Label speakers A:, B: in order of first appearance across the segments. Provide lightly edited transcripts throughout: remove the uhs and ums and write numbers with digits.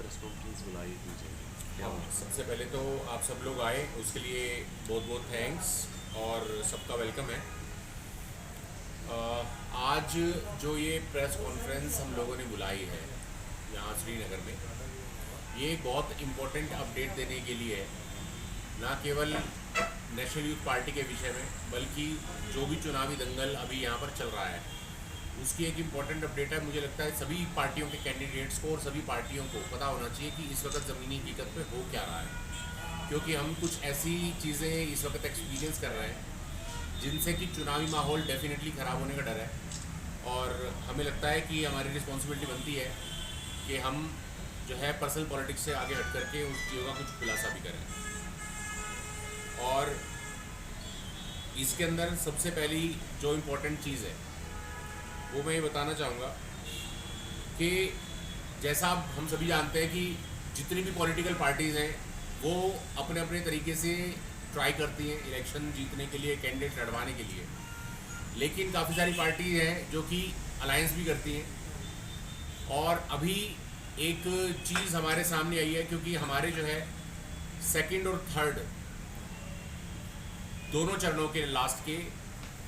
A: Press conference बुलाई थी जी। क्या
B: हाँ, सबसे पहले तो आप सब लोग आए उसके लिए बहुत बहुत थैंक्स और सबका वेलकम है। आज जो ये प्रेस कॉन्फ्रेंस हम लोगों ने बुलाई है यहाँ श्रीनगर में, ये बहुत इम्पोर्टेंट अपडेट देने के लिए है, ना केवल नेशनल यूथ पार्टी के विषय में बल्कि जो भी चुनावी दंगल अभी यहाँ पर चल रहा है उसकी एक इम्पॉर्टेंट अपडेट है। मुझे लगता है सभी पार्टियों के कैंडिडेट्स को और सभी पार्टियों को पता होना चाहिए कि इस वक्त ज़मीनी हकीकत पे हो क्या रहा है, क्योंकि हम कुछ ऐसी चीज़ें इस वक्त एक्सपीरियंस कर रहे हैं जिनसे कि चुनावी माहौल डेफिनेटली ख़राब होने का डर है। और हमें लगता है कि हमारी रिस्पॉन्सिबिलिटी बनती है कि हम जो है पर्सनल पॉलिटिक्स से आगे हट करके उस चीज़ों का कुछ खुलासा भी करें। और इसके अंदर सबसे पहली जो इम्पोर्टेंट चीज़ है वो मैं ये बताना चाहूँगा कि जैसा आप हम सभी जानते हैं कि जितनी भी पॉलिटिकल पार्टीज़ हैं वो अपने अपने तरीके से ट्राई करती हैं इलेक्शन जीतने के लिए, कैंडिडेट लड़वाने के लिए, लेकिन काफ़ी सारी पार्टी हैं जो कि अलायंस भी करती हैं। और अभी एक चीज़ हमारे सामने आई है, क्योंकि हमारे जो है सेकंड और थर्ड दोनों चरणों के लास्ट के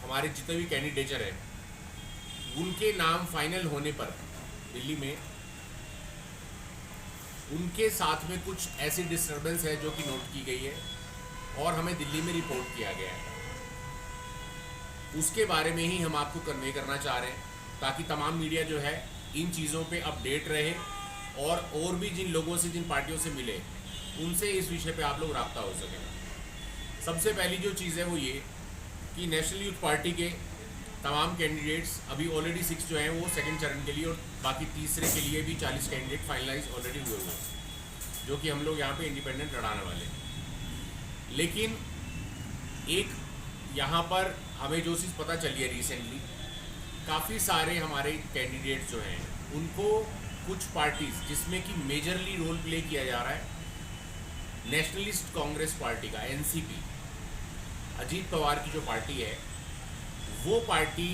B: हमारे जितने भी कैंडिडेचर हैं उनके नाम फाइनल होने पर दिल्ली में उनके साथ में कुछ ऐसी डिस्टर्बेंस है जो कि नोट की गई है और हमें दिल्ली में रिपोर्ट किया गया है। उसके बारे में ही हम आपको कन्वे करना चाह रहे हैं ताकि तमाम मीडिया जो है इन चीज़ों पे अपडेट रहे और भी जिन लोगों से, जिन पार्टियों से मिले उनसे इस विषय पे आप लोग राब्ता हो सके। सबसे पहली जो चीज़ है वो ये कि नेशनल यूथ पार्टी के तमाम कैंडिडेट्स अभी ऑलरेडी 6 जो हैं वो सेकंड चरण के लिए और बाकी तीसरे के लिए भी 40 कैंडिडेट फाइनलाइज ऑलरेडी हुए हैं, जो कि हम लोग यहाँ पे इंडिपेंडेंट लड़ाने वाले हैं। लेकिन एक यहाँ पर हमें जो चीज़ पता चली है रिसेंटली, काफ़ी सारे हमारे कैंडिडेट्स जो हैं उनको कुछ पार्टीज़ जिसमें कि मेजरली रोल प्ले किया जा रहा है नेशनलिस्ट कांग्रेस पार्टी का, एनसीपी, अजीत पवार की जो पार्टी है, वो पार्टी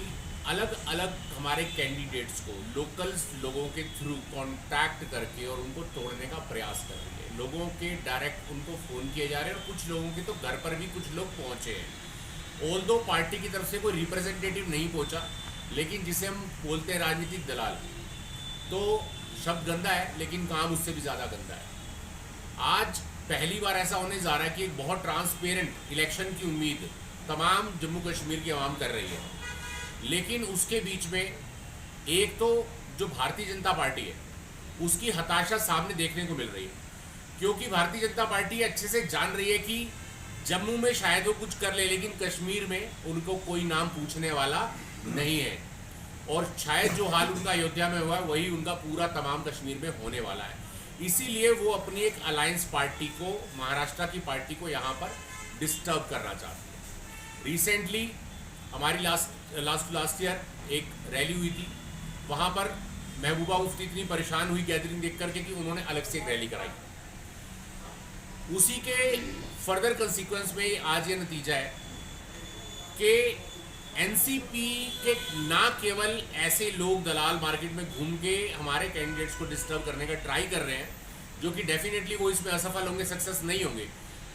B: अलग अलग हमारे कैंडिडेट्स को लोकल लोगों के थ्रू कांटेक्ट करके और उनको तोड़ने का प्रयास कर रही है। लोगों के डायरेक्ट उनको फ़ोन किए जा रहे हैं और कुछ लोगों के तो घर पर भी कुछ लोग पहुंचे हैं। ऑल दो पार्टी की तरफ से कोई रिप्रेजेंटेटिव नहीं पहुंचा, लेकिन जिसे हम बोलते हैं राजनीतिक दलाल, तो शब्द गंदा है लेकिन काम उससे भी ज़्यादा गंदा है। आज पहली बार ऐसा होने जा रहा है कि एक बहुत ट्रांसपेरेंट इलेक्शन की उम्मीद तमाम जम्मू कश्मीर की आवाम कर रही है, लेकिन उसके बीच में एक तो जो भारतीय जनता पार्टी है उसकी हताशा सामने देखने को मिल रही है, क्योंकि भारतीय जनता पार्टी अच्छे से जान रही है कि जम्मू में शायद वो कुछ कर ले लेकिन कश्मीर में उनको कोई नाम पूछने वाला नहीं है, और शायद जो हाल उनका अयोध्या में हुआ है वही उनका पूरा तमाम कश्मीर में होने वाला है। इसीलिए वो अपनी एक अलायंस पार्टी को, महाराष्ट्र की पार्टी को यहाँ पर डिस्टर्ब करना चाहती है। रिसेंटली हमारी लास्ट ईयर एक रैली हुई थी, वहाँ पर महबूबा मुफ्ती इतनी परेशान हुई गैदरिंग देख करके कि उन्होंने अलग से एक रैली कराई। उसी के फर्दर कंसिक्वेंस में आज ये नतीजा है कि एनसीपी के ना केवल ऐसे लोग दलाल मार्केट में घूम के हमारे कैंडिडेट्स को डिस्टर्ब करने का ट्राई कर रहे हैं, जो कि डेफिनेटली वो इसमें असफल होंगे, सक्सेस नहीं होंगे,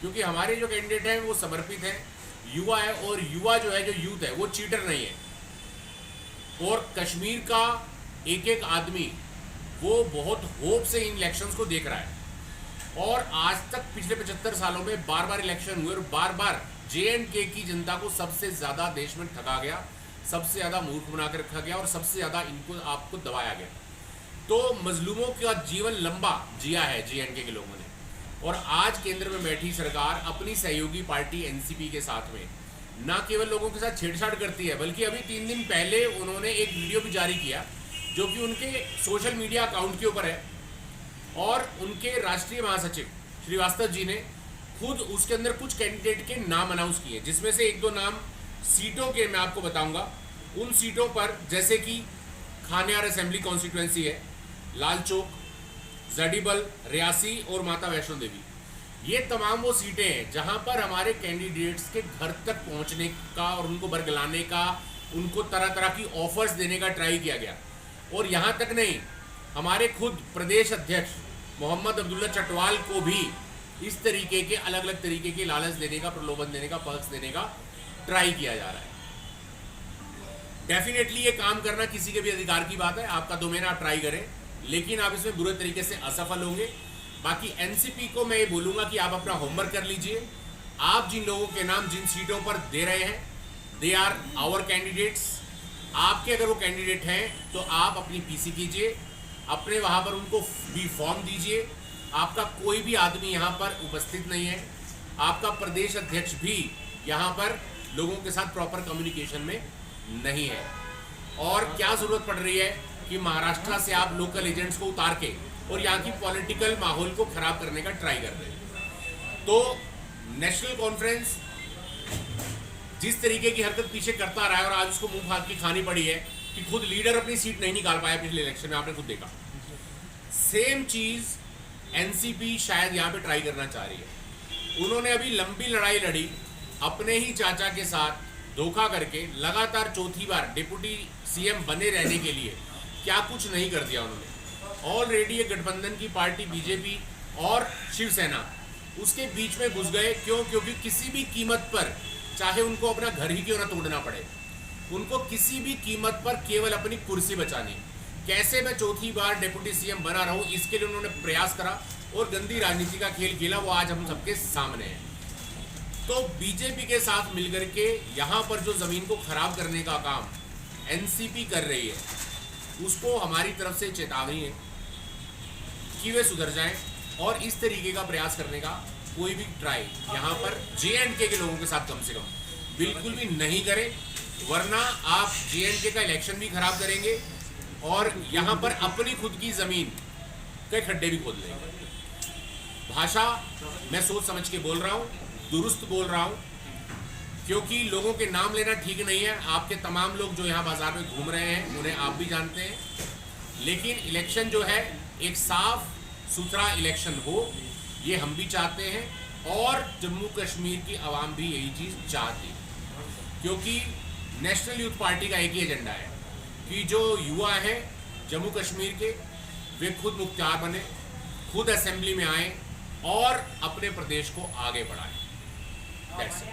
B: क्योंकि हमारे जो कैंडिडेट हैं वो समर्पित हैं, युवा है, और युवा जो है, जो यूथ है, वो चीटर नहीं है। और कश्मीर का एक एक आदमी वो बहुत होप से इन इलेक्शंस को देख रहा है, और आज तक पिछले 75 सालों में बार बार इलेक्शन हुए और बार बार JNK की जनता को सबसे ज़्यादा देश में ठगा गया, सबसे ज़्यादा मूर्ख बना कर रखा गया और सबसे ज़्यादा इनको आपको दबाया गया। तो मजलूमों का जीवन लंबा जिया है JNK के लोगों ने, और आज केंद्र में बैठी सरकार अपनी सहयोगी पार्टी एनसीपी के साथ में ना केवल लोगों के साथ छेड़छाड़ करती है, बल्कि अभी 3 दिन पहले उन्होंने एक वीडियो भी जारी किया जो कि उनके सोशल मीडिया अकाउंट के ऊपर है, और उनके राष्ट्रीय महासचिव श्रीवास्तव जी ने खुद उसके अंदर कुछ कैंडिडेट के नाम अनाउंस किए, जिसमें से 1-2 नाम सीटों के मैं आपको बताऊंगा। उन सीटों पर जैसे कि खानियार असेंबली कॉन्स्टिट्यूएंसी है, लाल चौक, जडीबल, रियासी और माता वैष्णो देवी, ये तमाम वो सीटें हैं जहां पर हमारे कैंडिडेट्स के घर तक पहुंचने का और उनको बरगलाने का, उनको तरह तरह की ऑफर्स देने का ट्राई किया गया। और यहाँ तक नहीं, हमारे खुद प्रदेश अध्यक्ष मोहम्मद अब्दुल्ला चटवाल को भी इस तरीके के अलग अलग तरीके के लालच देने का, प्रलोभन देने का, पर्क्स देने का ट्राई किया जा रहा है। डेफिनेटली ये काम करना किसी के भी अधिकार की बात है, आपका डोमेन, आप ट्राई करें, लेकिन आप इसमें बुरे तरीके से असफल होंगे। बाकी एनसीपी को मैं ये बोलूंगा कि आप अपना होमवर्क कर लीजिए। आप जिन लोगों के नाम जिन सीटों पर दे रहे हैं, दे आर आवर कैंडिडेट्स। आपके अगर वो कैंडिडेट हैं तो आप अपनी पीसी कीजिए, अपने वहाँ पर उनको भी फॉर्म दीजिए। आपका कोई भी आदमी यहाँ पर उपस्थित नहीं है, आपका प्रदेश अध्यक्ष भी यहाँ पर लोगों के साथ प्रॉपर कम्युनिकेशन में नहीं है। और क्या ज़रूरत पड़ रही है कि महाराष्ट्र से आप लोकल एजेंट्स को उतार के और यहाँ की पॉलिटिकल माहौल को खराब करने का ट्राई कर रहे हैं। तो नेशनल कॉन्फ्रेंस जिस तरीके की हरकत पीछे करता रहा है और आज उसको मुंह फाड़ की खानी पड़ी है कि खुद लीडर अपनी सीट नहीं निकाल पाया पिछले इलेक्शन में, आपने खुद देखा। सेम चीज एनसीपी शायद यहाँ पे ट्राई करना चाह रही है। उन्होंने अभी लंबी लड़ाई लड़ी अपने ही चाचा के साथ धोखा करके, लगातार चौथी बार डिप्टी सीएम बने रहने के लिए क्या कुछ नहीं कर दिया उन्होंने। ऑलरेडी ये गठबंधन की पार्टी बीजेपी और शिवसेना उसके बीच में घुस गए। क्यों? क्योंकि किसी भी कीमत पर, चाहे उनको अपना घर ही क्यों ना तोड़ना पड़े, उनको किसी भी कीमत पर केवल अपनी कुर्सी बचानी, कैसे मैं चौथी बार डिप्टी सीएम बना रहा हूं, इसके लिए उन्होंने प्रयास करा और गंदी राजनीति का खेल खेला। वो आज हम सबके सामने है। तो बीजेपी के साथ मिलकर के यहाँ पर जो जमीन को खराब करने का काम एनसीपी कर रही है, उसको हमारी तरफ से चेतावनी है कि वे सुधर जाएं और इस तरीके का प्रयास करने का कोई भी ट्राई यहाँ पर JNK के लोगों के साथ कम से कम बिल्कुल भी नहीं करें, वरना आप JNK का इलेक्शन भी खराब करेंगे और यहाँ पर अपनी खुद की जमीन के खड्डे भी खोद लेंगे। भाषा मैं सोच समझ के बोल रहा हूँ, दुरुस्त बोल रहा हूँ, क्योंकि लोगों के नाम लेना ठीक नहीं है। आपके तमाम लोग जो यहाँ बाजार में घूम रहे हैं उन्हें आप भी जानते हैं, लेकिन इलेक्शन जो है एक साफ सुथरा इलेक्शन हो, ये हम भी चाहते हैं और जम्मू कश्मीर की आवाम भी यही चीज़ चाहती है। क्योंकि नेशनल यूथ पार्टी का एक ही एजेंडा है कि जो युवा हैं जम्मू कश्मीर के, वे खुद मुख्तार बने, खुद असेंबली में आए और अपने प्रदेश को आगे बढ़ाएं। That's it.